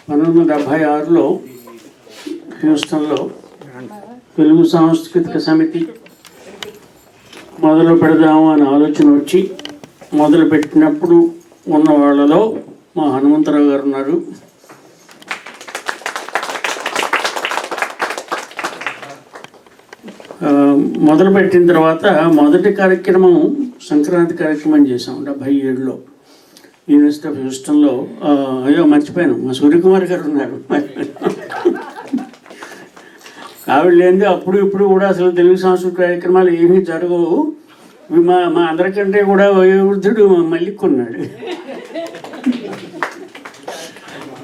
1976లో హ్యూస్టన్లో తెలుగు సాంస్కృతిక సమితి మొదలు పెడదాము అని ఆలోచన వచ్చి మొదలుపెట్టినప్పుడు ఉన్న వాళ్ళలో మా హనుమంతరావు గారు ఉన్నారు. మొదలుపెట్టిన తర్వాత మొదటి కార్యక్రమం సంక్రాంతి కార్యక్రమం చేసాం 77లో యూనివర్సిటీ ఆఫ్ హ్యూస్టన్లో. అయ్యో మర్చిపోయాను, మా సూర్యకుమార్ గారు ఉన్నారు. ఆవిడ లేనిది అప్పుడు ఇప్పుడు కూడా అసలు తెలుగు సాంస్కృతిక కార్యక్రమాలు ఏమీ జరగవు. మా అందరికంటే కూడా వయోవృద్ధుడు మల్లిక్కున్నాడు.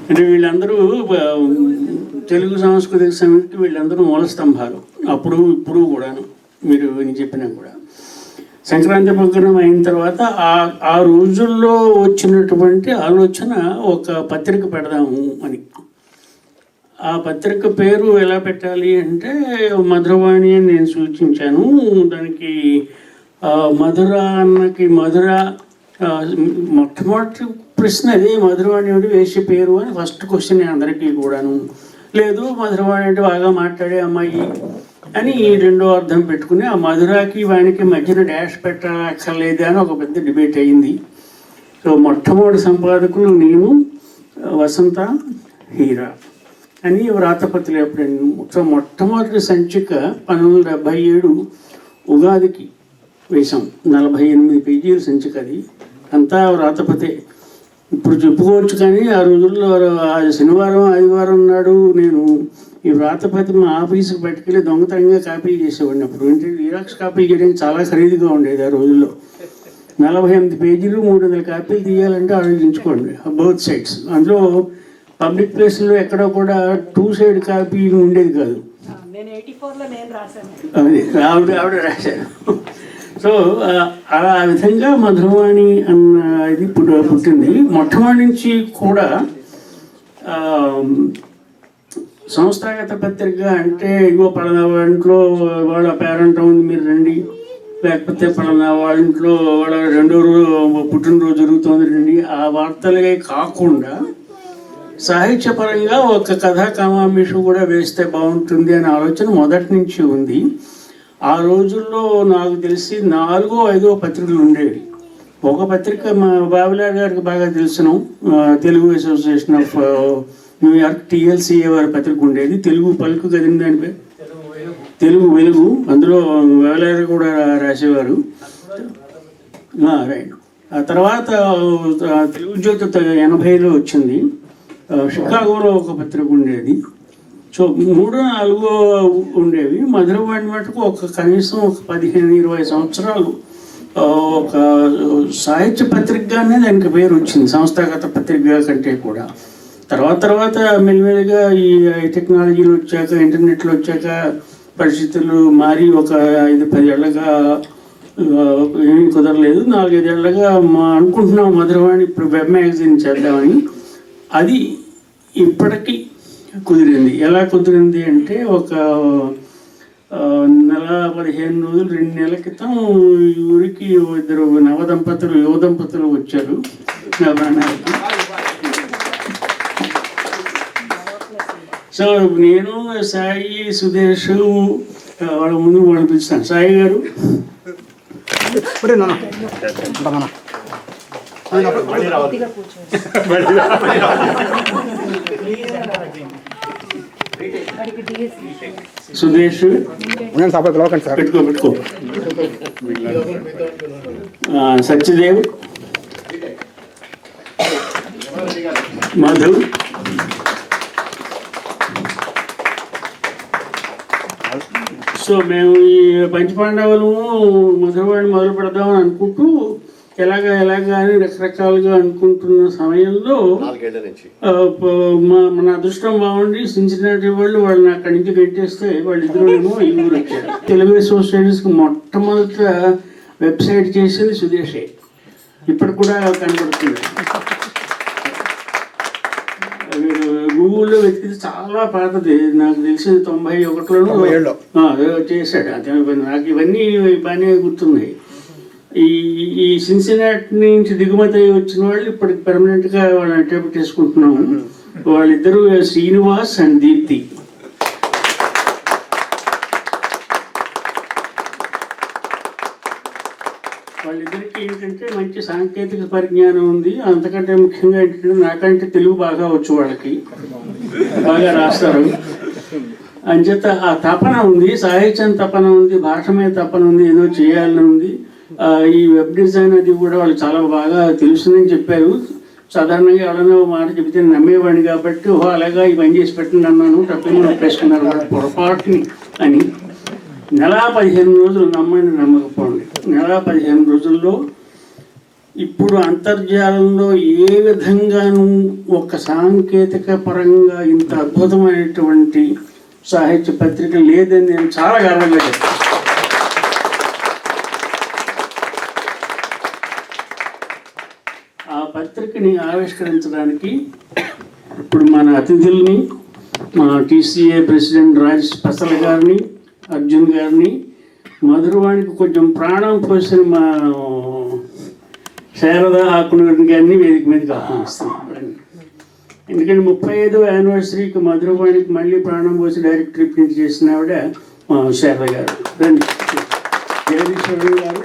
అంటే వీళ్ళందరూ తెలుగు సాంస్కృతిక సమితికి వీళ్ళందరూ మూల స్తంభాలు. అప్పుడు ఇప్పుడు కూడాను మీరు విని చెప్పినా కూడా సంక్రాంతి ప్రోగ్రాం అయిన తర్వాత ఆ రోజుల్లో వచ్చినటువంటి ఆలోచన ఒక పత్రిక పెడదాము అని. ఆ పత్రిక పేరు ఎలా పెట్టాలి అంటే మధురవాణి అని నేను సూచించాను. దానికి మధుర అన్నకి మధుర మొట్టమొదటి ప్రశ్న అదే, మధురవాణి అంటే వేసే పేరు అని ఫస్ట్ క్వశ్చన్ అందరికీ కూడాను. లేదు మధురవాణి అంటే బాగా మాట్లాడే అమ్మాయి అని రెండో అర్థం పెట్టుకుని ఆ మధురాకి వానికి మధ్యన డాష్ పెట్టక్కర్లేదు అని ఒక పెద్ద డిబేట్ అయింది. సో మొట్టమొదటి సంపాదకులు నేను, వసంత, హీరా అని వ్రాతపత్రిక ఎప్పుడైనా. సో మొట్టమొదటి సంచిక 1977 ఉగాదికి వేశాం. 48 పేజీల సంచిక అది. అంతా వ్రాతపతే. ఇప్పుడు చెప్పుకోవచ్చు కానీ ఆ రోజుల్లో శనివారం ఆదివారం నాడు నేను ఈ వ్రాతపతి మా ఆఫీసుకి పట్టుకెళ్ళి దొంగతనంగా కాపీలు చేసేవాడిని. అప్పుడు ఏంటంటే జిరాక్స్ కాపీలు చేయడానికి చాలా ఖరీదుగా ఉండేది ఆ రోజుల్లో. 48 పేజీలు 300 కాపీలు తీయాలంటే ఆలోచించుకోండి, బోత్ సైడ్స్. అందులో పబ్లిక్ ప్లేస్లో ఎక్కడ కూడా 2 సైడ్ కాపీ ఉండేది కాదు. అది ఆవిడ రాశారు. సో ఆ విధంగా మధురవాణి అన్న ఇది పుట్టింది. మొట్టమొదటి నుంచి కూడా సంస్థాగత పత్రిక అంటే ఇగో పలానా ఇంట్లో వాళ్ళ పేరెంట్ ఉంది మీరు రండి, లేకపోతే పలానా వాళ్ళ ఇంట్లో వాళ్ళ 2వ రోజు పుట్టినరోజు జరుగుతుంది రండి, ఆ వార్తలే కాకుండా సాహిత్యపరంగా ఒక కథా కమామిషు కూడా వేస్తే బాగుంటుంది అనే ఆలోచన మొదటి నుంచి ఉంది. ఆ రోజుల్లో నాకు తెలిసి 4 or 5 పత్రికలు ఉండేవి. ఒక పత్రిక మా బాబులాల్ గారికి బాగా తెలుసును, Telugu association of New York, TLCA వారి పత్రిక ఉండేది. తెలుగు పలుకు కదింది దాని పేరు తెలుగు వెలుగు. అందులో బాబులాల్ కూడా రాసేవారు. రైట్. ఆ తర్వాత తెలుగు జ్యోతి 80లో వచ్చింది. షికాగోలో ఒక పత్రిక ఉండేది. సో 3-4 ఉండేవి. మధురవాణి మటుకు కనీసం ఒక 15-20 సంవత్సరాలు ఒక సాహిత్య పత్రికగానే దానికి పేరు వచ్చింది, సంస్థాగత పత్రిక కంటే కూడా. తర్వాత మెల్లిమెల్లిగా ఈ టెక్నాలజీలు వచ్చాక, ఇంటర్నెట్లు వచ్చాక పరిస్థితులు మారి ఒక 5-10 ఏళ్ళగా ఏమీ కుదరలేదు. 4-5 ఏళ్ళగా అనుకుంటున్నాం మధురవాణి ఇప్పుడు వెబ్ మ్యాగజైన్ చేద్దామని. అది ఇప్పటికీ కుదిరింది. ఎలా కుదిరింది అంటే ఒక 15 రోజులు 2 నెలల క్రితం ఈ ఊరికి 2 యువ దంపతులు వచ్చారు నవరానానికి. సో నేను, సాయి, సుదేశ్ వాళ్ళ ముందు వాళ్ళు పిలుస్తాను. సాయి గారు సుదేశ్ పెట్టుకో సత్యదేవ్, మధు, సో మేము ఈ పంచపాండవులు మధురవాణి మొదలు పెడదామని అనుకుంటూ ఎలాగా అని రకరకాలుగా అనుకుంటున్న సమయంలో మన అదృష్టం బాగుండి సిన్సినాటి వాళ్ళు అక్కడి నుంచి గెట్టేస్తే వాళ్ళిద్దరూ ఈ ఊరు వచ్చారు. తెలుగు అసోసియేషన్స్కి మొట్టమొదట వెబ్సైట్ చేసేది సుదేశే. ఇప్పుడు కూడా కనబడుతుంది. గూగుల్లో వెతికితే చాలా పాతది, నాకు తెలిసి 91లో చేశాడు. అదే నాకు ఇవన్నీ బాగానే గుర్తున్నాయి. ఈ సిన్సినాటి నుంచి దిగుమతి వచ్చిన వాళ్ళు ఇప్పటికి పెర్మనెంట్గా వాళ్ళని అట్టే పెట్టేసుకుంటున్నాము. వాళ్ళిద్దరూ శ్రీనివాస్ అండ్ దీప్తి. వాళ్ళిద్దరికీ ఏంటంటే మంచి సాంకేతిక పరిజ్ఞానం ఉంది. అంతకంటే ముఖ్యంగా ఏంటంటే నాకంటే తెలుగు బాగా వచ్చు, వాళ్ళకి బాగా రాస్తారు. అంచేత ఆ తపన ఉంది, సాహిత్యం తపన ఉంది, భాష మీద తపన ఉంది, ఏదో చేయాలని ఉంది. ఈ వెబ్ డిజైన్ అది కూడా వాళ్ళు చాలా బాగా తెలుసునని చెప్పారు. సాధారణంగా ఎవరైనా మాట చెబితే నమ్మేవాడిని కాబట్టి అలాగా ఈ పని చేసి పెట్టండి అన్నాను, తప్పని ఒప్పేసుకున్నారు పొరపాటుని అని. నెల 15 రోజులు నమ్మండి నమ్మకపోండి, నెల 15 రోజుల్లో ఇప్పుడు అంతర్జాలంలో ఏ విధంగానూ ఒక సాంకేతిక పరంగా ఇంత అద్భుతమైనటువంటి సాహిత్య పత్రిక లేదని నేను చాలా గర్వంగా చెప్తాను. ఆ పత్రికని ఆవిష్కరించడానికి ఇప్పుడు మన అతిథుల్ని, మా టీసీఏ ప్రెసిడెంట్ రాజేష్ పసల గారిని, అర్జున్ గారిని, మధురవాణికి కొంచెం ప్రాణం పోసిన మా శారదా ఆకునూరి గారిని వేదిక మీదకి ఆహ్వానిస్తాం. ఎందుకంటే 35వ యానివర్సరీకి మధురవాణికి మళ్ళీ ప్రాణం పోసి డైరెక్టర్ రిప్రజెంట్ చేసిన ఆవిడ మా శారద గారు. రండి. జగదీశ్వరుడు గారు,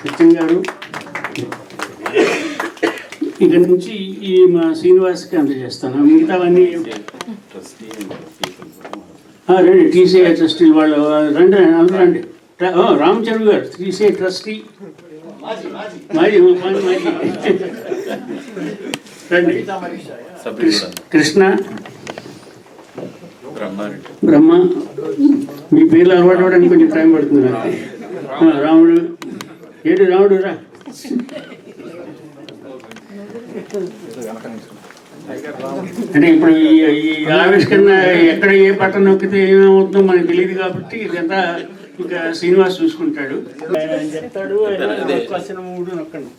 సత్యం గారు. ఇక్కడ నుంచి ఈ మా శ్రీనివాస్కి అందజేస్తాను. మిగతావన్నీ రండి. టీసీఐ ట్రస్టీ వాళ్ళు రండి, అందరూ రండి. రామచంద్ర గారు టీసీఐ ట్రస్టీ, మాజీ రండి. కృష్ణ, బ్రహ్మ, మీ పేర్లు అలవాటు అవ్వడానికి కొంచెం టైం పడుతుంది. రాముడు, ఏడు రాముడు రా. అంటే ఇప్పుడు ఈ ఆవిష్కరణ ఎక్కడ ఏ బటన్ నొక్కితే ఏమవుతుందో మనకు తెలియదు కాబట్టి ఇదంతా ఇంకా శ్రీనివాస్ చూసుకుంటాడు. ఆయన చెప్తాడు, క్వశ్చన్ 3 నొక్కండి.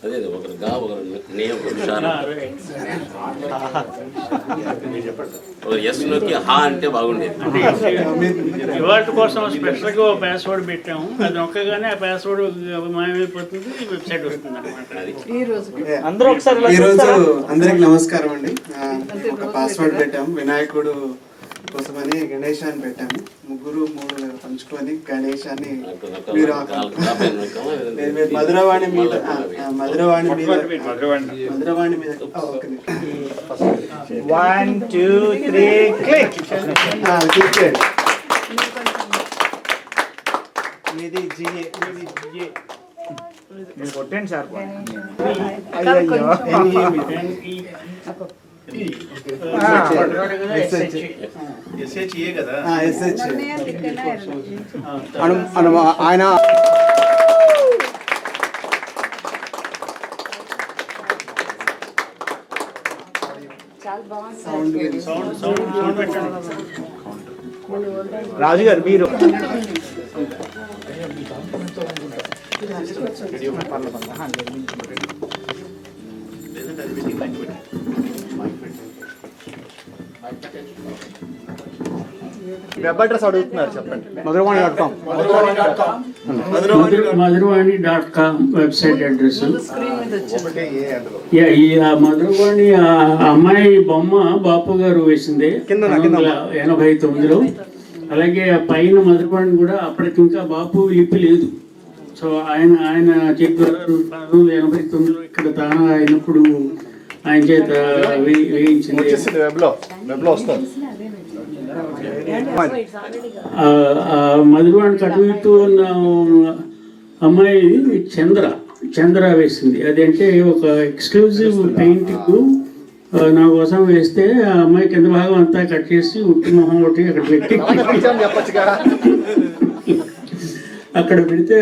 ఇవాళ కోసం స్పెషల్గా ఒక పాస్వర్డ్ పెట్టాము. అది నొక్కగానే ఆ పాస్వర్డ్ మాయమైపోతుంది, వెబ్సైట్ వస్తుంది అనమాట. ఈరోజు అందరికి నమస్కారం అండి. ఒక పాస్వర్డ్ పెట్టాము, వినాయకుడు కోసమని గణేశాన్ని పెట్టాము. 3 పంచుకొని గణేశాన్ని మీరు మధురవాణి మీద మధురవాణి మీద 1 2 3 క్లిక్. ఇది జిఏ, మీరు కొట్టండి సార్. ఆయన రాజు గారు మీరు వెబ్ అడ్రస్ అడుగుతున్నారు, చెప్పండి. మధురవాణి.com మధురవాణి.com వెబ్సైట్ అడ్రస్. ఈ మధురవాణి అమ్మాయి బొమ్మ బాపు గారు వేసిందే 1989లో. అలాగే పైన మధురవాణి కూడా అప్పటికి ఇంకా బాపు లిపి లేదు. సో ఆయన చెప్పారు 1989లో ఇక్కడ తాను అయినప్పుడు ఆయన చేత వేయించింది. మధురవాణి కటుతూ ఉన్న అమ్మాయి చంద్ర వేసింది. అదంటే ఒక ఎక్స్క్లూజివ్ పెయింటింగ్ నా కోసం వేస్తే ఆ అమ్మాయి కింద భాగం అంతా కట్ చేసి ఉట్టి మొహం ఒకటి అక్కడ పెట్టి అక్కడ పెడితే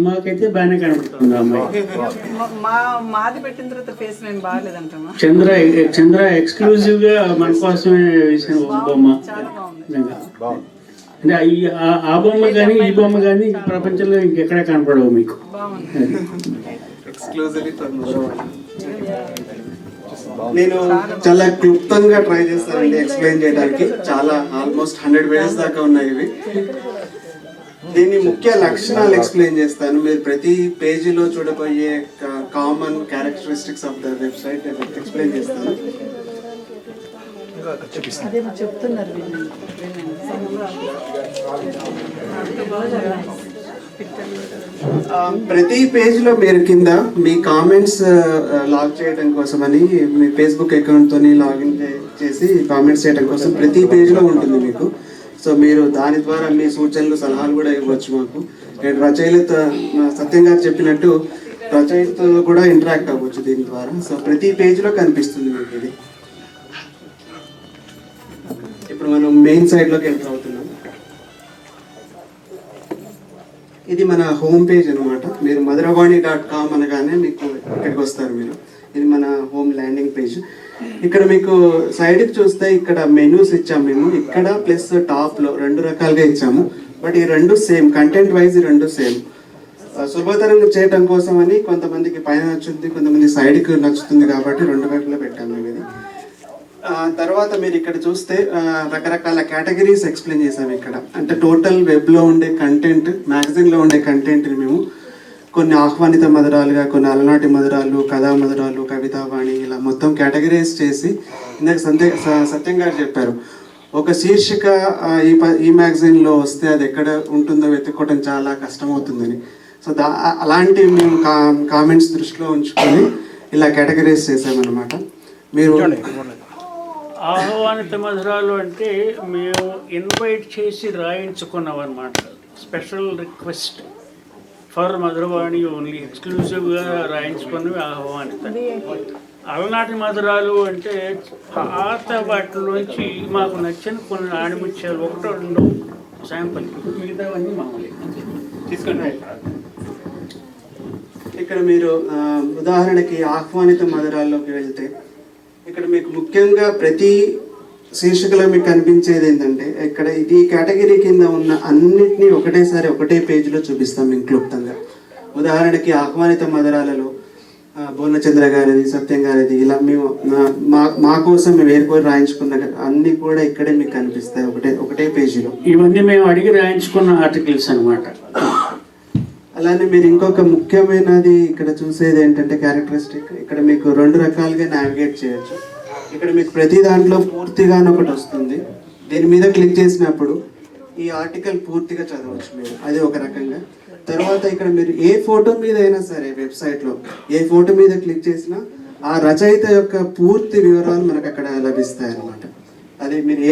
మాకైతే బాగానే కనబడుతుంది అమ్మాయి. చంద్ర ఎక్స్క్లూజివ్ గా మన కోసమే వేసిన బొమ్మ. అంటే ఆ బొమ్మ కానీ ఈ బొమ్మ కానీ ప్రపంచంలో ఇంకెక్కడా కనపడవు మీకు. నేను చాలా క్లుప్తంగా ట్రై చేస్తానండి ఎక్స్ప్లెయిన్ చేయడానికి. చాలా ఆల్మోస్ట్ 100 pages దాకా ఉన్నాయి ఇవి. దీని ముఖ్య లక్షణాలు ఎక్స్ప్లెయిన్ చేస్తాను. మీరు ప్రతి పేజీలో చూడబోయే common characteristics of the website explain చేస్తాను. చూపిస్తాను. అదే చెప్తున్నారు ప్రతి పేజ్ లో మీరు కింద మీ కామెంట్స్ లాగ్ చేయడం కోసం అని మీ ఫేస్బుక్ అకౌంట్ తోని లాగిన్ చేసి కామెంట్స్ చేయడం కోసం ప్రతి పేజ్ లో ఉంటుంది మీకు. సో మీరు దాని ద్వారా మీ సూచనలు సలహాలు కూడా ఇవ్వచ్చు మాకు. నేను రచయిత సత్యం గారు చెప్పినట్టు రచయితతో కూడా ఇంటరాక్ట్ అవ్వచ్చు దీని ద్వారా. సో ప్రతి పేజ్ లో కనిపిస్తుంది మీకు ఇది. ఇప్పుడు మనం మెయిన్ సైడ్ లోకి ఎంటర్ అవుతున్నాం. ఇది మన హోమ్ పేజ్ అనమాట. మీరు maduravani.com అనగానే మీకు ఇక్కడికి వస్తారు మీరు. ఇది మన హోమ్ ల్యాండింగ్ పేజ్. ఇక్కడ మీకు సైడ్కి చూస్తే ఇక్కడ మెనూస్ ఇచ్చాము మేము. ఇక్కడ ప్లస్ టాప్లో 2 రకాలుగా ఇచ్చాము. బట్ ఈ 2 సేమ్, కంటెంట్ వైజ్ 2 సేమ్. సులభతరం చేయటం కోసం అని కొంతమందికి పైన నచ్చుతుంది, కొంతమంది సైడ్కి నచ్చుతుంది కాబట్టి 2 వైపులో పెట్టాము మేము ఇది. తర్వాత మీరు ఇక్కడ చూస్తే రకరకాల కేటగిరీస్ ఎక్స్ప్లెయిన్ చేసాము ఇక్కడ. అంటే టోటల్ వెబ్లో ఉండే కంటెంట్, మ్యాగజైన్లో ఉండే కంటెంట్ని మేము కొన్ని ఆహ్వానిత మధురాలుగా, కొన్ని అలనాటి మధురాలు, కథా మధురాలు, కవితావాణి, ఇలా మొత్తం కేటగిరైజ్ చేసి ఇందాక సత్యం గారు చెప్పారు ఒక శీర్షిక ఈ మ్యాగజైన్లో వస్తే అది ఎక్కడ ఉంటుందో వెతుక్కోవడం చాలా కష్టమవుతుందని. సో అలాంటి మేము కామెంట్స్ దృష్టిలో ఉంచుకొని ఇలా కేటగిరైజ్ చేసామన్నమాట. మీరు ఆహ్వానిత మధురాలు అంటే మేము ఇన్వైట్ చేసి రాయించుకున్నాం అన్నమాట. Special request for Madhuravani only, ఎక్స్క్లూజివ్గా రాయించుకున్నవి ఆహ్వానిత. అలనాటి మధురాలు అంటే పాత వాటిలోంచి మాకు నచ్చిన కొన్ని ఆణిముత్యాలు 1-2 శాంపుల్, మిగతావన్నీ మామూలు తీసుకుని. ఇక్కడ మీరు ఉదాహరణకి ఆహ్వానిత మధురాల్లోకి వెళ్తే ఇక్కడ మీకు ముఖ్యంగా ప్రతి శీర్షికలో మీకు కనిపించేది ఏంటంటే ఇక్కడ ఇది కేటగిరీ కింద ఉన్న అన్నిటినీ ఒకటేసారి ఒకటే పేజీలో చూపిస్తాం మేము క్లుప్తంగా. ఉదాహరణకి ఆహ్వానిత మధురాలలో పూర్ణచంద్ర గారిది, సత్యం గారిది, ఇలా మేము మా కోసం మేము ఏర్పడి రాయించుకున్న అన్నీ కూడా ఇక్కడే మీకు కనిపిస్తాయి ఒకటే పేజీలో. ఇవన్నీ మేము అడిగి రాయించుకున్న ఆర్టికల్స్ అనమాట. అలానే మీరు ఇంకొక ముఖ్యమైనది ఇక్కడ చూసేది ఏంటంటే క్యారెక్టరిస్టిక్. ఇక్కడ మీకు 2 రకాలుగా నావిగేట్ చేయొచ్చు. ఇక్కడ మీకు ప్రతి దాంట్లో పూర్తిగా ఒకటి వస్తుంది. దీని మీద క్లిక్ చేసినప్పుడు ఈ ఆర్టికల్ పూర్తిగా చదవచ్చు మీరు, అది ఒక రకంగా. తర్వాత ఇక్కడ మీరు ఏ ఫోటో మీద అయినా సరే వెబ్సైట్లో ఏ ఫోటో మీద క్లిక్ చేసినా ఆ రచయిత యొక్క పూర్తి వివరాలు మనకు అక్కడ లభిస్తాయి అన్నమాట. అది మీరు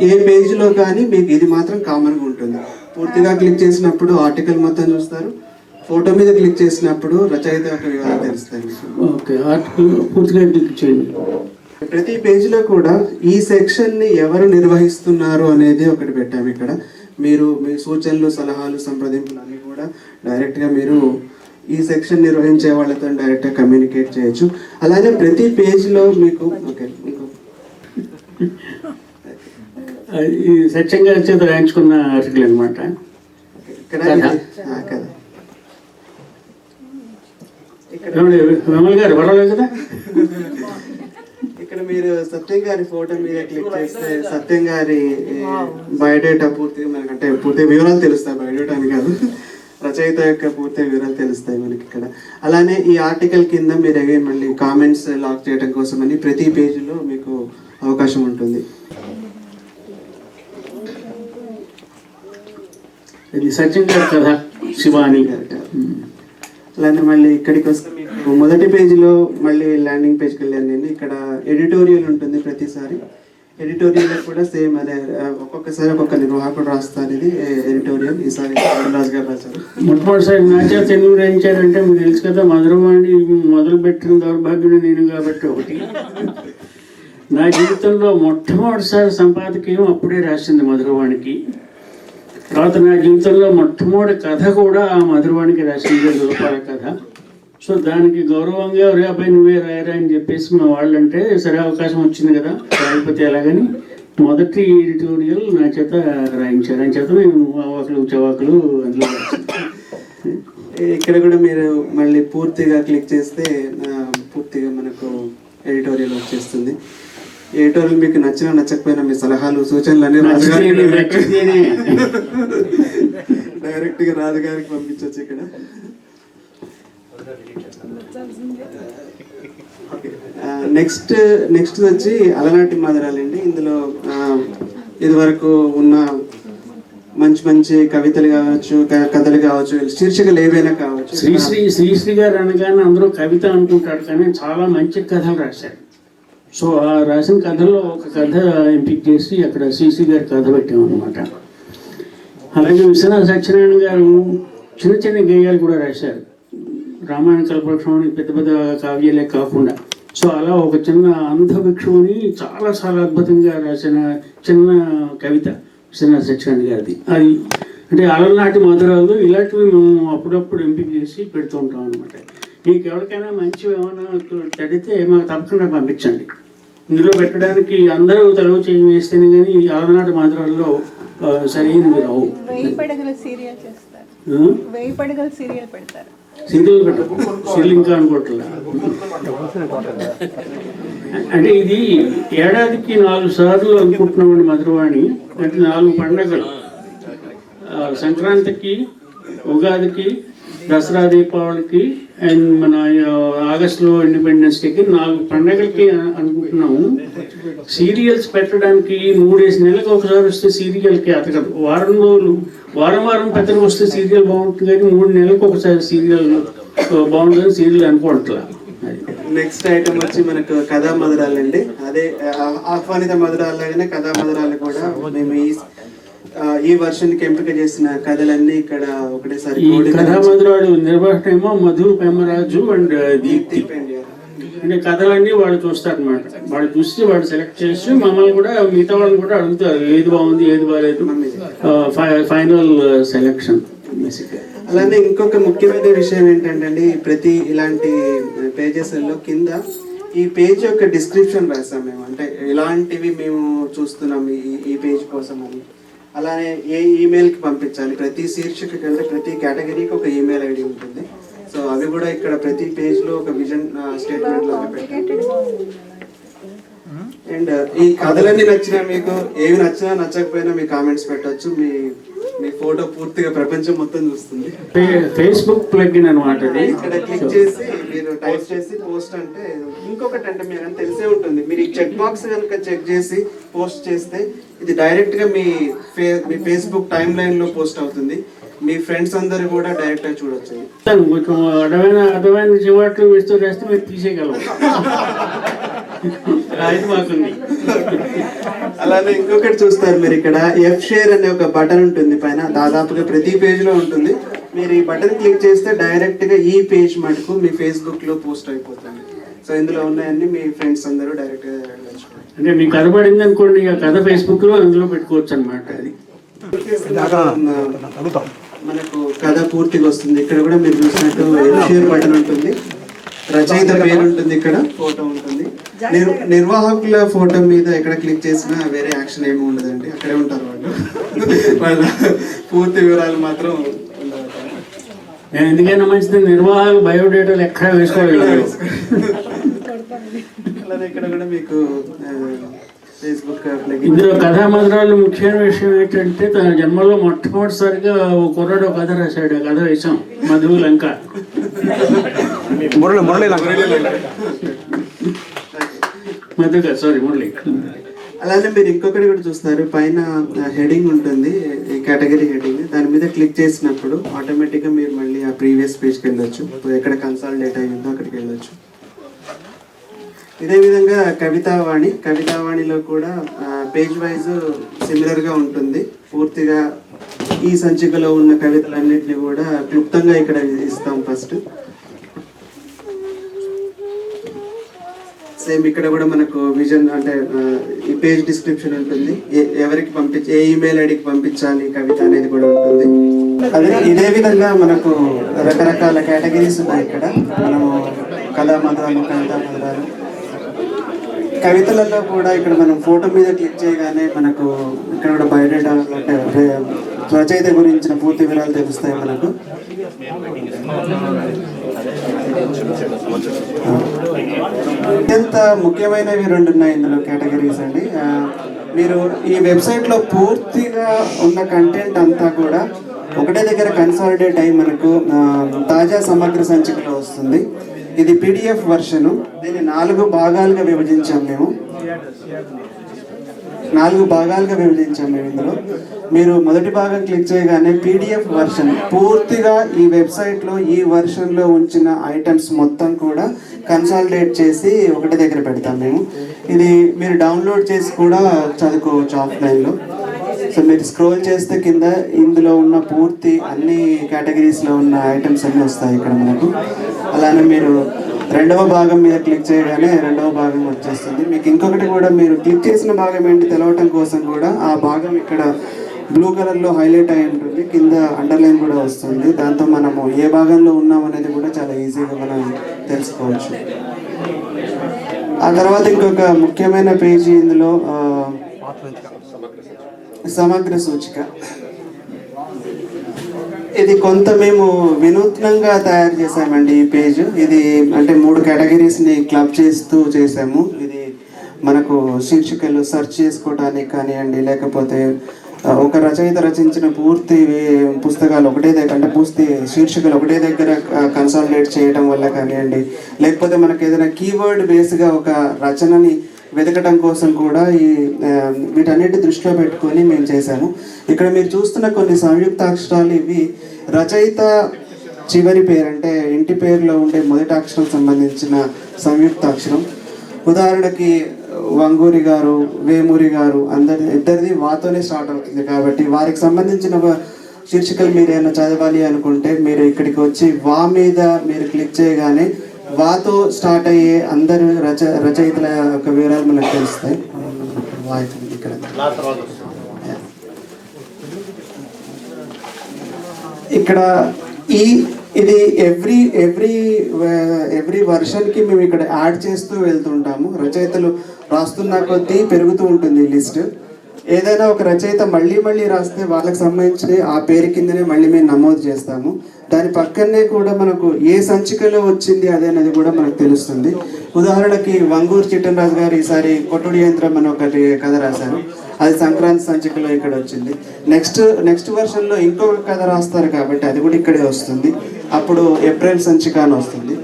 ఏ పేజీలో కానీ మీకు ఇది మాత్రం కామన్గా ఉంటుంది. పూర్తిగా క్లిక్ చేసినప్పుడు ఆర్టికల్ మొత్తం చూస్తారు, ఫోటో మీద క్లిక్ చేసినప్పుడు రచయిత యొక్క వివరాలు తెలుస్తాయి. ఓకే, ఆర్టికల్ పూర్తిగా క్లిక్ చేయండి. ప్రతి పేజీలో కూడా ఈ సెక్షన్ని ఎవరు నిర్వహిస్తున్నారు అనేది ఒకటి పెట్టాము ఇక్కడ. మీరు మీ సూచనలు, సలహాలు, సంప్రదింపులు అన్నీ కూడా డైరెక్ట్గా మీరు ఈ సెక్షన్ నిర్వహించే వాళ్ళతో డైరెక్ట్గా కమ్యూనికేట్ చేయొచ్చు. అలానే ప్రతి పేజీలో మీకు ఓకే ఈ సత్యం గారి చేత రాయించుకున్న ఆర్టికల్ అనమాట. విమల్ గారు పర్వాలేదు కదా. ఇక్కడ మీరు సత్యం గారి ఫోటో మీద క్లిక్ చేస్తే సత్యం గారి బయోడేటా పూర్తిగా మనకంటే పూర్తి వివరాలు తెలుస్తాయి. బయోడేటా అని కాదు, రచయిత యొక్క పూర్తి వివరాలు తెలుస్తాయి మనకి ఇక్కడ. అలానే ఈ ఆర్టికల్ కింద మీరు అగైన్ మళ్ళీ కామెంట్స్ లాక్ చేయడం కోసం అని ప్రతి పేజీలో మీకు అవకాశం ఉంటుంది. ఇది సత్యం గారి కథ, శివాని. అలానే మళ్ళీ ఇక్కడికి వస్తే మీకు మొదటి పేజీలో మళ్ళీ ల్యాండింగ్ పేజ్కి వెళ్ళాను నేను. ఇక్కడ ఎడిటోరియల్ ఉంటుంది ప్రతిసారి. ఎడిటోరియల్ కూడా సేమ్ అదే, ఒక్కొక్కసారి ఒక్కొక్క నిర్వాహకుడు రాస్తారు. ఇది ఎడిటోరియల్ ఈసారి రాజు గారు రాశారు. మొట్టమొదటిసారి నా చేత ఎందుకు రాయించారంటే మీకు తెలుసు కదా, మధురవాణి మొదలుపెట్టిన దౌర్భాగ్యుడు నేను కాబట్టి ఒకటి. నా జీవితంలో మొట్టమొదటిసారి సంపాదకీయం అప్పుడే రాసింది మధురవాణికి. తర్వాత నా జీవితంలో మొట్టమొదటి కథ కూడా ఆ మధురవాణికి రాసింది, రూపాల కథ. సో దానికి గౌరవంగా ఒరే అబ్బాయి నువ్వే రాయరా అని చెప్పేసి మా వాళ్ళంటే సరే అవకాశం వచ్చింది కదా రాయకపోతే ఎలాగని మొదటి ఎడిటోరియల్ నా చేత రాయించారు. అని చేత నేను అవాకులు చవాకులు అందులో. ఇక్కడ కూడా మీరు మళ్ళీ పూర్తిగా క్లిక్ చేస్తే పూర్తిగా మనకు ఎడిటోరియల్ వచ్చేస్తుంది. ఎడిటోరియల్ మీకు నచ్చినా నచ్చకపోయినా మీ సలహాలు, సూచనలు అన్ని డైరెక్ట్గా రాజుగారికి పంపించవచ్చు. ఇక్కడ నెక్స్ట్ వచ్చి అలనాటి మధురాలండి. ఇందులో ఇది వరకు ఉన్న మంచి కవితలు కావచ్చు, కథలు కావచ్చు, శీర్షికలు ఏవైనా కావచ్చు. శ్రీశ్రీ గారు అనగానే అందరూ కవిత అనుకుంటారు, కానీ చాలా మంచి కథలు రాశారు. సో ఆ రాసిన కథల్లో ఒక కథ ఎంపిక చేసి అక్కడ శ్రీశ్రీ గారి కథ పెట్టామన్నమాట. అలాగే విశ్వనాథ సత్యనారాయణ గారు చిన్న చిన్న గేయాలు కూడా రాశారు, రామాయణ కల్పవృక్షం పెద్ద పెద్ద కావ్యాలే కాకుండా. సో అలా ఒక చిన్న అంధభిక్షుని చాలా చాలా అద్భుతంగా రాసిన చిన్న కవిత విశ్వనాథ సత్యనారాయణ గారిది. అది అంటే అలనాటి మధురాలు ఇలాంటివి మేము అప్పుడప్పుడు ఎంపిక చేసి పెడుతూ ఉంటాం అనమాట. మీకు ఎవరికైనా మంచి ఏమైనా తడితే మాకు తప్పకుండా పంపించండి. ఇందులో పెట్టడానికి అందరూ తెలుగు చేయి వేస్తేనే కానీ అలనాటి మధురాల్లో సరైనవి రావు. సీరియల్ పెట్టకు, సీరియల్ ఇంకా అనుకోవట్లే. అంటే ఇది ఏడాదికి 4 సార్లు అనుకుంటున్నామండి మధురవాణి. అంటే 4 పండుగలు, సంక్రాంతికి, ఉగాదికి, దసరా, దీపావళికి అండ్ మన ఆగస్టులో ఇండిపెండెన్స్ డేకి 4 పండుగలకి అనుకుంటున్నాము. సీరియల్స్ పెట్టడానికి 3 నెలలకు ఒకసారి వస్తే సీరియల్కి అతకదు. వారం రోజులు వారం పెద్దలు వస్తే సీరియల్ బాగుంటుంది, కానీ 3 నెలలకు ఒకసారి సీరియల్ బాగుంటుంది సీరియల్ అనుకోవట్లా. నెక్స్ట్ ఐటమ్ వచ్చి మనకు కథా మధురాలు అండి. అదే ఆహ్వానిత మధురాలు లాగానే కథా మధురాలు కూడా మేము ఈ వర్షానికి ఎంపిక చేసిన కథలన్నీ ఇక్కడ ఒకటేసారి. కథా మధురాలు నిర్వహణ ఏమో మధు పెమ్మరాజు అండ్ దీప్తి. అంటే కథలన్నీ వాళ్ళు చూస్తారు అనమాట. వాళ్ళు చూసి వాళ్ళు సెలెక్ట్ చేసి మమ్మల్ని కూడా మిగతా వాళ్ళని కూడా అడుగుతారు, ఏది బాగుంది ఏది బాగాలేదు, ఫైనల్ సెలెక్షన్. అలానే ఇంకొక ముఖ్యమైన విషయం ఏంటంటే ప్రతి ఇలాంటి పేజెస్లో కింద ఈ పేజ్ యొక్క డిస్క్రిప్షన్ రాస్తాం మేము. అంటే ఇలాంటివి మేము చూస్తున్నాం ఈ పేజ్ కోసం అని. అలానే ఏ ఈమెయిల్కి పంపించాలి, ప్రతి శీర్షికకి అంటే ప్రతి కేటగిరీకి ఒక ఈమెయిల్ ఐడి ఉంటుంది. సో అవి కూడా ఇక్కడ ప్రతి పేజ్లో ఒక విజన్ స్టేట్మెంట్ లాగా పెట్టాలి. అండ్ ఈ కథలన్నీ నచ్చినా, మీకు ఏవి నచ్చినా నచ్చకపోయినా మీ కామెంట్స్ పెట్టచ్చు. మీ ఫోటో పూర్తిగా ప్రపంచం మొత్తం చూస్తుంది. ఫేస్బుక్ ప్లగిన్ అనమాట. ఇక్కడ క్లిక్ చేసి మీరు టైప్ చేసి పోస్ట్ అంటే ఇంకొకటి అంటే మీరు అని తెలిసే ఉంటుంది. మీరు ఈ చెక్ బాక్స్ కనుక చెక్ చేసి పోస్ట్ చేస్తే ఇది డైరెక్ట్ గా మీ ఫేస్బుక్ టైమ్ లైన్ లో పోస్ట్ అవుతుంది. మీ ఫ్రెండ్స్ అందరు కూడా డైరెక్ట్ గా చూడొచ్చు. కొంచెం అడవైన చివాట్లు వేస్తూ వేస్తే మీరు తీసేయగలం. అలానే ఇంకొకటి చూస్తారు మీరు, ఇక్కడ ఎఫ్ షేర్ అనే ఒక బటన్ ఉంటుంది పైన, దాదాపుగా ప్రతి పేజ్ లో ఉంటుంది. మీరు ఈ బటన్ క్లిక్ చేస్తే డైరెక్ట్ గా ఈ పేజ్ మటుకు మీ ఫేస్బుక్ లో పోస్ట్ అయిపోతుంది. సో ఇందులో ఉన్నాయన్నీ మీ ఫ్రెండ్స్ అందరూ డైరెక్ట్ గా అంటే మీకు కనబడింది అనుకోండి, ఇక కథ ఫేస్బుక్ లో అందులో పెట్టుకోవచ్చు అనమాట. అది మనకు కథ పూర్తిగా వస్తుంది. ఇక్కడ కూడా మీరు చూసినట్టు ఎఫ్ షేర్ బటన్ ఉంటుంది, రచయిత పేరు ఉంటుంది, ఇక్కడ ఫోటో ఉంటుంది. నిర్వాహకుల ఫోటో మీద ఎక్కడ క్లిక్ చేసినా వేరే యాక్షన్ ఏమి ఉండదండి, అక్కడే ఉంటారు వాళ్ళు. వాళ్ళ పూర్తి వివరాలు మాత్రం నేను ఎందుకైనా మంచిది నిర్వాహకులు బయోడేటాలు ఎక్కడ వేసుకోలేదు. అలానే ఇక్కడ కూడా మీకు ఫేస్బుక్ ఇందులో కథా మధురాలు ముఖ్యమైన విషయం ఏంటంటే తన జన్మలో మొట్టమొదటిసారిగా ఓ కుర్రాడు కథ రాశాడు. కథ వేసాం, మధు లంక. మధుగా సారీ మురళి. అలానే మీరు ఇంకొకటి కూడా చూస్తారు, పైన హెడింగ్ ఉంటుంది, ఈ కేటగిరీ హెడింగ్. దాని మీద క్లిక్ చేసినప్పుడు ఆటోమేటిక్గా మీరు మళ్ళీ ఆ ప్రీవియస్ పేజ్కి వెళ్ళొచ్చు, ఎక్కడ కన్సాలిడేట్ అయ్యిందో అక్కడికి వెళ్ళొచ్చు. ఇదే విధంగా కవితావాణిలో కూడా పేజ్ వైజ్ సిమిలర్గా ఉంటుంది. పూర్తిగా ఈ సంచికలో ఉన్న కవితలన్నింటినీ కూడా క్లుప్తంగా ఇక్కడ ఇస్తాం. ఫస్ట్ సేమ్ ఇక్కడ కూడా మనకు విజన్ అంటే ఈ పేజ్ డిస్క్రిప్షన్ ఉంటుంది, ఎవరికి ఏ ఈమెయిల్ ఐడికి పంపించాలి కవిత అనేది కూడా ఉంటుంది. అదే ఇదే విధంగా మనకు రకరకాల కేటగిరీస్ ఉన్నాయి. ఇక్కడ మనము కథా మధురాలు, కవితా మధురాలు, కవితలలో కూడా ఇక్కడ మనం ఫోటో మీద క్లిక్ చేయగానే మనకు ఇక్కడ కూడా బయోడేటా అంటే రచయిత గురించిన పూర్తి వివరాలు తెలుస్తాయి మనకు. అత్యంత ముఖ్యమైనవి 2 ఉన్నాయి ఇందులో కేటగిరీస్ అండి. మీరు ఈ వెబ్సైట్లో పూర్తిగా ఉన్న కంటెంట్ అంతా కూడా ఒకటే దగ్గర కన్సాలిడేట్ అయి మనకు తాజా సమగ్ర సంచికలో వస్తుంది. ఇది PDF వర్షను. దీన్ని 4 భాగాలుగా విభజించాం మేము. 4 భాగాలుగా విభజించాం మేము. ఇందులో మీరు మొదటి భాగం క్లిక్ చేయగానే PDF వర్షన్ పూర్తిగా ఈ వెబ్సైట్లో ఈ వర్షన్లో ఉంచిన ఐటమ్స్ మొత్తం కూడా కన్సాలిడేట్ చేసి ఒకటి దగ్గర పెడతాం మేము. ఇది మీరు డౌన్లోడ్ చేసి కూడా చదువుకోవచ్చు ఆఫ్లైన్లో. సో మీరు స్క్రోల్ చేస్తే కింద ఇందులో ఉన్న పూర్తి అన్ని కేటగిరీస్లో ఉన్న ఐటమ్స్ అన్నీ వస్తాయి ఇక్కడ మనకు. అలానే మీరు రెండవ భాగం మీద క్లిక్ చేయగానే రెండవ భాగం వచ్చేస్తుంది. మీకు ఇంకొకటి కూడా మీరు క్లిక్ చేసిన భాగం ఏంటి తెలవటం కోసం కూడా ఆ భాగం ఇక్కడ బ్లూ కలర్లో హైలైట్ అయి ఉంటుంది, కింద అండర్లైన్ కూడా వస్తుంది. దాంతో మనము ఏ భాగంలో ఉన్నాం అనేది కూడా చాలా ఈజీగా మనం తెలుసుకోవచ్చు. ఆ తర్వాత ఇంకొక ముఖ్యమైన పేజీ ఇందులో సమగ్ర సూచిక. ఇది కొంత మేము వినూత్నంగా తయారు చేసామండి ఈ పేజ్. ఇది అంటే 3 కేటగిరీస్ని క్లబ్ చేస్తూ చేసాము. ఇది మనకు శీర్షికలు సెర్చ్ చేసుకోవడానికి కానివ్వండి, లేకపోతే ఒక రచయిత రచించిన పూర్తి పుస్తకాలు ఒకటే దగ్గర అంటే పూర్తి శీర్షికలు ఒకటే దగ్గర కన్సాలిడేట్ చేయడం వల్ల కానివ్వండి, లేకపోతే మనకు ఏదైనా కీవర్డ్ బేస్గా ఒక రచనని వెతకడం కోసం కూడా ఈ వీటన్నిటి దృష్టిలో పెట్టుకొని మేము చేశాము. ఇక్కడ మీరు చూస్తున్న కొన్ని సంయుక్తాక్షరాలు ఇవి రచయిత చివరి పేరు అంటే ఇంటి పేరులో ఉండే మొదటి అక్షరం సంబంధించిన సంయుక్తాక్షరం. ఉదాహరణకి వంగూరి గారు, వేమూరి గారు ఇద్దరిది వాతోనే స్టార్ట్ అవుతుంది కాబట్టి వారికి సంబంధించిన శీర్షికలు మీరు ఏమైనా చదవాలి అనుకుంటే మీరు ఇక్కడికి వచ్చి వా మీద మీరు క్లిక్ చేయగానే వాతో స్టార్ట్ అయ్యే అందరు రచయితల యొక్క వివరాలు మనకు తెలుస్తాయి. ఇక్కడ ఇక్కడ ఇది ఎవ్రీ వర్షన్కి మేము ఇక్కడ యాడ్ చేస్తూ వెళ్తుంటాము. రచయితలు రాస్తున్న కొద్దీ పెరుగుతూ ఉంటుంది లిస్ట్. ఏదైనా ఒక రచయిత మళ్ళీ రాస్తే వాళ్ళకి సంబంధించి ఆ పేరు కిందనే మళ్ళీ మేము నమోదు చేస్తాము. దాని పక్కనే కూడా మనకు ఏ సంచికలో వచ్చింది అదేనది కూడా మనకు తెలుస్తుంది. ఉదాహరణకి వంగూరు చిట్టనరాజు గారు ఈసారి కొట్టుడి యంత్రం అని ఒకటి కథ రాశారు. అది సంక్రాంతి సంచికలో ఇక్కడ వచ్చింది. నెక్స్ట్ వర్షన్లో ఇంకొక కథ రాస్తారు కాబట్టి అది కూడా ఇక్కడే వస్తుంది. అప్పుడు ఏప్రిల్ సంచిక అని వస్తుంది.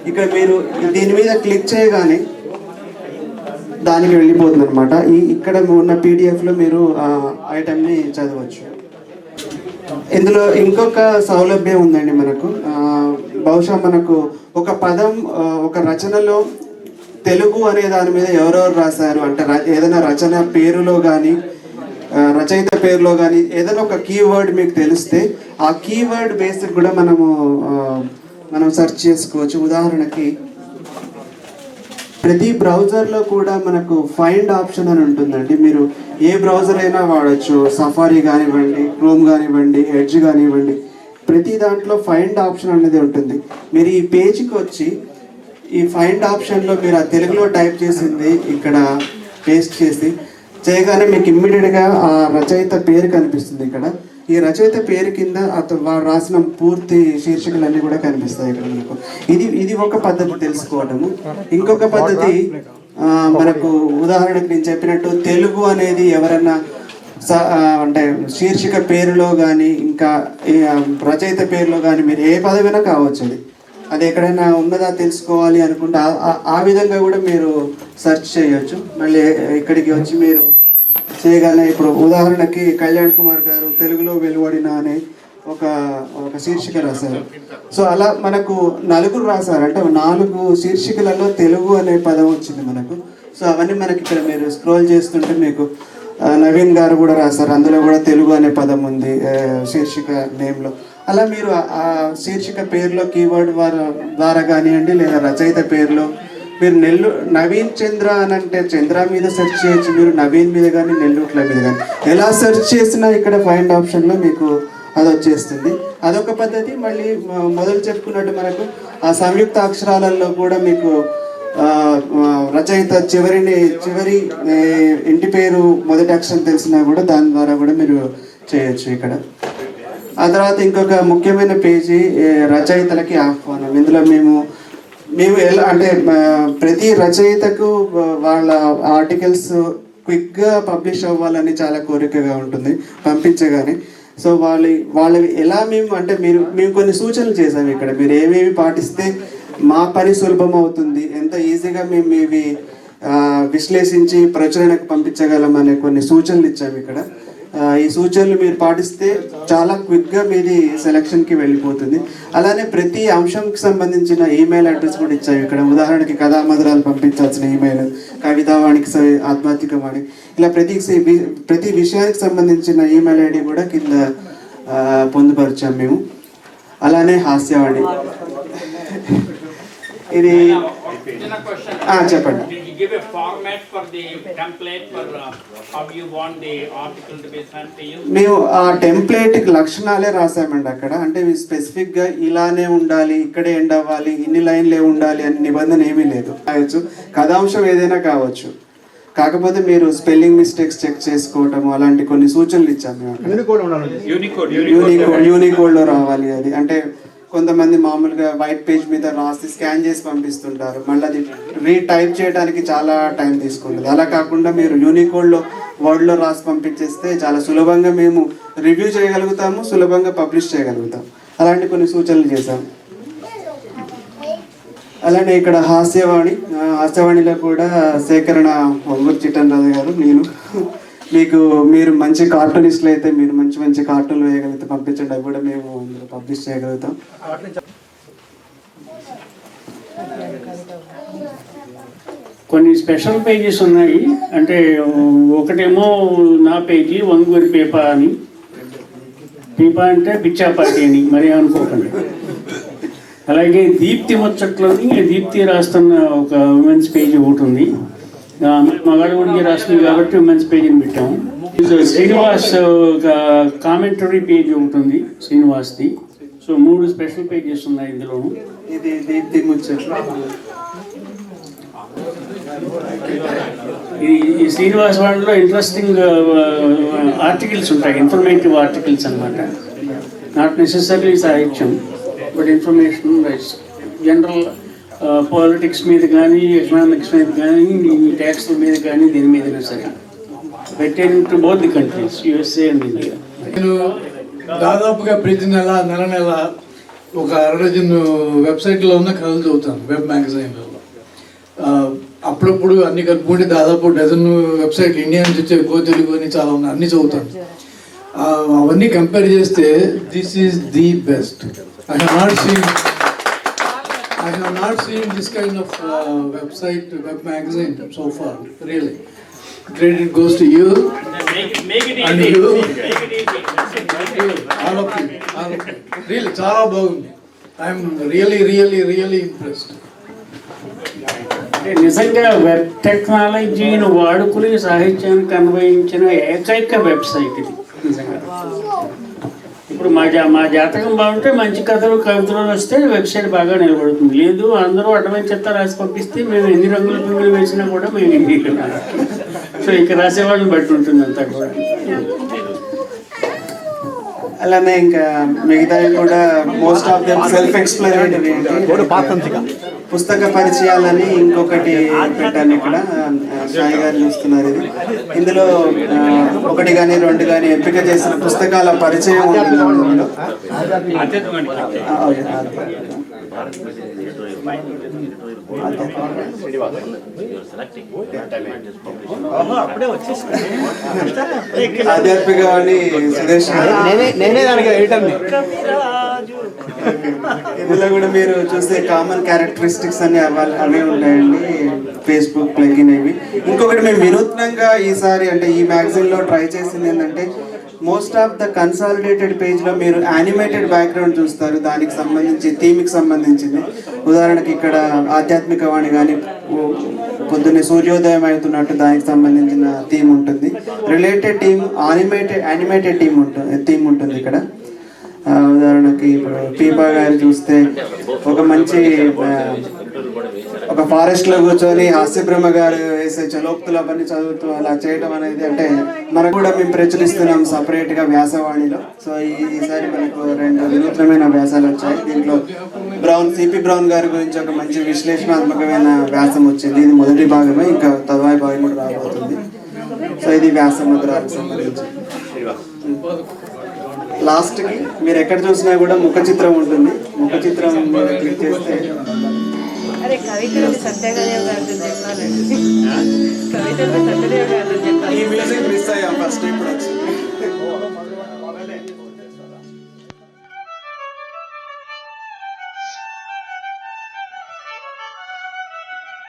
ఇక్కడ మీరు దీని మీద క్లిక్ చేయగానే దానికి వెళ్ళిపోతుంది అనమాట. ఇక్కడ ఉన్న పీడిఎఫ్లో మీరు ఆ ఐటమ్ని చదవచ్చు. ఇందులో ఇంకొక సౌలభ్యం ఉందండి మనకు. బహుశా మనకు ఒక పదం ఒక రచనలో తెలుగు అనే దాని మీద ఎవరెవరు రాశారు అంటే ఏదైనా రచన పేరులో కానీ రచయిత పేరులో కానీ ఏదైనా ఒక కీవర్డ్ మీకు తెలిస్తే ఆ కీవర్డ్ బేస్డ్ కూడా మనం సెర్చ్ చేసుకోవచ్చు. ఉదాహరణకి ప్రతి బ్రౌజర్లో కూడా మనకు ఫైండ్ ఆప్షన్ అని ఉంటుందండి. మీరు ఏ బ్రౌజర్ అయినా వాడచ్చు. సఫారీ కానివ్వండి, క్రోమ్ కానివ్వండి, ఎడ్జ్ కానివ్వండి, ప్రతి దాంట్లో ఫైండ్ ఆప్షన్ అనేది ఉంటుంది. మీరు ఈ పేజ్కి వచ్చి ఈ ఫైండ్ ఆప్షన్లో మీరు ఆ తెలుగులో టైప్ చేసింది ఇక్కడ పేస్ట్ చేయగానే మీకు ఇమ్మీడియట్గా ఆ రచయిత పేరు కనిపిస్తుంది. ఇక్కడ ఈ రచయిత పేరు కింద వాడు రాసిన పూర్తి శీర్షికలన్నీ కూడా కనిపిస్తాయి ఇక్కడ మనకు. ఇది ఒక పద్ధతి తెలుసుకోవడము. ఇంకొక పద్ధతి మనకు ఉదాహరణకు నేను చెప్పినట్టు తెలుగు అనేది ఎవరన్నా అంటే శీర్షిక పేరులో కానీ ఇంకా రచయిత పేరులో కానీ మీరు ఏ పదమైనా కావచ్చు. అది ఎక్కడైనా ఉన్నదా తెలుసుకోవాలి అనుకుంటే ఆ విధంగా కూడా మీరు సెర్చ్ చేయొచ్చు. మళ్ళీ ఇక్కడికి వచ్చి మీరు చేయగానే ఇప్పుడు ఉదాహరణకి కళ్యాణ్ కుమార్ గారు తెలుగులో వెలువడిన అనే ఒక శీర్షిక రాశారు. సో అలా మనకు 4 రాశారు అంటే 4 శీర్షికలలో తెలుగు అనే పదం వచ్చింది మనకు. సో అవన్నీ మనకి ఇక్కడ మీరు స్క్రోల్ చేస్తుంటే మీకు నవీన్ గారు కూడా రాశారు, అందులో కూడా తెలుగు అనే పదం ఉంది శీర్షిక నేమ్లో. అలా మీరు ఆ శీర్షిక పేరులో కీవర్డ్ ద్వారా కానివ్వండి లేదా రచయిత పేరులో మీరు నవీన్ చంద్ర అని అంటే చంద్ర మీద సెర్చ్ చేయొచ్చు. మీరు నవీన్ మీద కానీ నెల్లూట్ల మీద కానీ ఎలా సెర్చ్ చేసినా ఇక్కడ ఫైండ్ ఆప్షన్లో మీకు అది వచ్చేస్తుంది. అదొక పద్ధతి. మళ్ళీ మొదలు చెప్పుకున్నట్టు మనకు ఆ సంయుక్త అక్షరాలలో కూడా మీకు రచయిత చివరి ఇంటి పేరు మొదటి అక్షరం తెలిసినా కూడా దాని ద్వారా కూడా మీరు చేయొచ్చు ఇక్కడ. ఆ తర్వాత ఇంకొక ముఖ్యమైన పేజీ రచయితలకి ఆహ్వానం. ఇందులో మేము ఎలా అంటే ప్రతి రచయితకు వాళ్ళ ఆర్టికల్స్ క్విక్గా పబ్లిష్ అవ్వాలని చాలా కోరికగా ఉంటుంది పంపించగానే. సో వాళ్ళవి ఎలా మేము అంటే మేము కొన్ని సూచనలు చేసాము ఇక్కడ, మీరు ఏమేమి పాటిస్తే మా పని సులభం అవుతుంది, ఎంత ఈజీగా మేము ఇవి విశ్లేషించి ప్రచురణకు పంపించగలం అనే కొన్ని సూచనలు ఇచ్చాము ఇక్కడ. ఈ సూచనలు మీరు పాటిస్తే చాలా క్విక్గా మీది సెలక్షన్కి వెళ్ళిపోతుంది. అలానే ప్రతి అంశంకి సంబంధించిన ఈమెయిల్ అడ్రస్ కూడా ఇచ్చాము ఇక్కడ. ఉదాహరణకి కథామధురాలు పంపించాల్సిన ఈమెయిల్, కవితావాణికి, ఆధ్యాత్మికవాణి, ఇలా ప్రతి విషయానికి సంబంధించిన ఈమెయిల్ ఐడి కూడా కింద పొందుపరిచాం మేము. అలానే హాస్యవాణి ఇది చెప్పండి. Give a format for the template for how you want the article to be sent to you. మేము ఆ టెంప్లెట్ లక్షణాలే రాసామండి అక్కడ. అంటే స్పెసిఫిక్ గా ఇలానే ఉండాలి, ఇక్కడే ఎండ్ అవ్వాలి, ఇన్ని లైన్లే ఉండాలి అని నిబంధన ఏమీ లేదు. కావచ్చు కథాంశం ఏదైనా కావచ్చు, కాకపోతే మీరు స్పెల్లింగ్ మిస్టేక్స్ చెక్ చేసుకోవటం అలాంటి కొన్ని సూచనలు ఇచ్చాము మేము. యూనికోడ్ లో రావాలి అది. అంటే కొంతమంది మామూలుగా వైట్ పేజ్ మీద రాసి స్కాన్ చేసి పంపిస్తుంటారు, మళ్ళీ అది రీటైప్ చేయడానికి చాలా టైం తీసుకుంటుంది. అలా కాకుండా మీరు యూనికోడ్లో వర్డ్లో రాసి పంపించేస్తే చాలా సులభంగా మేము రివ్యూ చేయగలుగుతాము, సులభంగా పబ్లిష్ చేయగలుగుతాం. అలాంటి కొన్ని సూచనలు చేశాం. అలానే ఇక్కడ హాస్యవాణిలో కూడా సేకరణ ఒంగూరు చిట్టనరాజు గారు, మీరు మంచి కార్టూనిస్టులు అయితే మీరు మంచి కార్టూన్లు వేయగలిగితే పంపించండి, అవి కూడా మేము పబ్లిష్ చేయగలుగుతాం. కొన్ని స్పెషల్ పేజెస్ ఉన్నాయి. అంటే ఒకటేమో నా పేజీ ఒంగూరి పీపా అని, పీపా అంటే పిచ్చాపాటి అని మరి అనుకోకండి. అలాగే దీప్తి ముచ్చట్లోని దీప్తి రాస్తున్న ఒక ఉమెన్స్ పేజీ ఒకటి ఉంది, మగాడు గురించి రాస్తుంది కాబట్టి ఉమెన్స్ పేజీని పెట్టాము. శ్రీనివాస్ ఒక కామెంటరీ పేజీ ఒకటి ఉంది శ్రీనివాస్ది. సో 3 స్పెషల్ పేజెస్ ఉన్నాయి ఇందులోను. ఇది దీప్తి ముచ్చట్లు. ఈ శ్రీనివాస్ వాళ్ళలో ఇంట్రెస్టింగ్ ఆర్టికల్స్ ఉంటాయి, ఇన్ఫర్మేటివ్ ఆర్టికల్స్ అన్నమాట. నాట్ నెసెసరీ సాహిత్యం, but information rights, general politics మీద కానీ, ఎకనామిక్స్ మీద కానీ, ట్యాక్స్ల మీద కానీ, దీని మీదైనా సరే పెట్టేది to both the countries, USA and India. నేను దాదాపుగా ప్రతి నెల ఒక 60 వెబ్సైట్లో ఉన్న కథలు చదువుతాను, వెబ్ మ్యాగజైన్లలో. అప్పుడప్పుడు అన్ని కలుపుకుంటే దాదాపు 12 వెబ్సైట్లు ఇండియా నుంచి వచ్చే గో తెలుగు అని చాలా ఉన్నాయి, అన్ని చదువుతాను. అవన్నీ కంపేర్ చేస్తే this is the best. I have not seen this kind of website, web magazine so far. Really, credit goes to you. Make it and easy. you. Make it easy. All of you. Really, చాలా బాగుంది. I am really impressed. నిజంగా web టెక్నాలజీని వాడుకుని సాహిత్యానికి అన్వయించిన ఏకైక website ఇది నిజంగా. ఇప్పుడు మా జాతకం బాగుంటే మంచి కథలు కవితలు వస్తే వెబ్సైట్ బాగా నిలబడుతుంది. లేదు అందరూ అడ్వాన్స్ చెత్త రాసి పంపిస్తే మేము ఎన్ని రంగుల పింగులు వేసినా కూడా మేము ఇండియా. సో ఇక రాసేవాళ్ళని బట్టి ఉంటుంది అంతా కూడా. అలానే ఇంకా మిగతావి కూడా most of them self explanatory. పుస్తక పరిచయాలని ఇంకొకటి పెట్టాను ఇక్కడ, సాయి గారు చూస్తున్నారు. ఇందులో 1 కానీ 2 కానీ ఎంపిక చేసిన పుస్తకాల పరిచయం ఉంటుంది. ఆధ్యాత్మికవాణి సురేష్ ఇందులో కూడా మీరు చూస్తే కామన్ క్యారెక్టరిస్టిక్స్ అని అవే ఉంటాయండి, ఫేస్బుక్ ప్లగిన్ ఇవి. ఇంకొకటి మేము వినూత్నంగా ఈసారి అంటే ఈ మ్యాగజైన్లో ట్రై చేసింది ఏంటంటే, మోస్ట్ ఆఫ్ ద కన్సాలిడేటెడ్ పేజ్లో మీరు యానిమేటెడ్ బ్యాక్గ్రౌండ్ చూస్తారు, దానికి సంబంధించి థీమ్కి సంబంధించింది. ఉదాహరణకి ఇక్కడ ఆధ్యాత్మికవాణి కానీ పొద్దున్నే సూర్యోదయం అవుతున్నట్టు దానికి సంబంధించిన థీమ్ ఉంటుంది. రిలేటెడ్ థీమ్ యానిమేటెడ్ థీమ్ ఉంటుంది ఇక్కడ. ఉదాహరణకి ఇప్పుడు పీపా గారు చూస్తే ఒక ఫారెస్ట్ లో కూర్చొని హాస్యబ్రహ్మ గారు వేసే చలోక్తులు అవన్నీ చదువుతూ అలా చేయడం అనేది, అంటే మనకు కూడా మేము ప్రచురిస్తున్నాం సపరేట్ గా వ్యాసవాణిలో. సో ఈసారి మనకు 2 వినూత్నమైన వ్యాసాలు వచ్చాయి. దీంట్లో సిపి బ్రౌన్ గారి గురించి ఒక మంచి విశ్లేషణాత్మకమైన వ్యాసం వచ్చింది. ఇది మొదటి భాగమే, ఇంకా తరువాయి భాగం కూడా రాబోతుంది. సో ఇది వ్యాసముద్రాలకు సంబంధించి. లాస్ట్కి మీరు ఎక్కడ చూసినా కూడా ముఖ చిత్రం ఉంటుంది. ముఖ చిత్రం మీద క్లిక్ చేస్తే అరే కవితలు సత్యదేవ్ గారు చెప్పాలండి. కవితలు సత్యదేవ్ గారు చెప్పాలి. ఈ మ్యూజిక్ మిస్ అయ్యాం ఫస్ట్ ఇప్పుడు వచ్చింది.